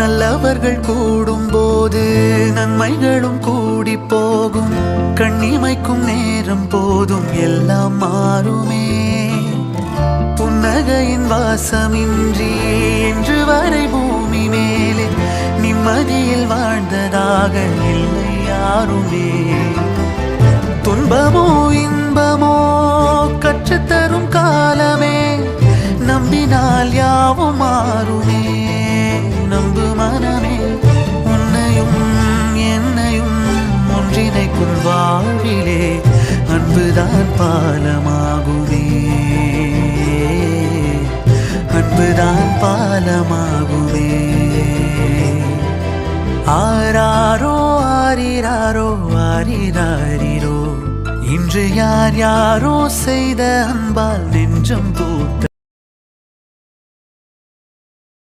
நல்லவர்கள் கூடும்போது நன்மைகளும் கூடி போகும். கண்ணிமைக்கும் நேரம் போதும் எல்லாம் மாறுமே. புன்னகையின் வாசமின்றி என்று வரை பூமி மேலே நிம்மதியில் வாழ்ந்ததாக இல்லை யாருமே. துன்பமோ இன்பமோ கற்றுத்தரும் காலமே, நம்பினால் யாவும் மாறுமே. நம்பு மனமே, உன்னையும் என்னையும் ஒன்றிணைக்கும் வாழ்விலே அன்புதான் பாலமாகுமே. அன்புதான் பாலமாகுமே. ஆராரோ ஆரிராரோ ஆரிராரிரோ, இன்று யார் யாரோ செய்த அன்பால் நெஞ்சம் பூத்த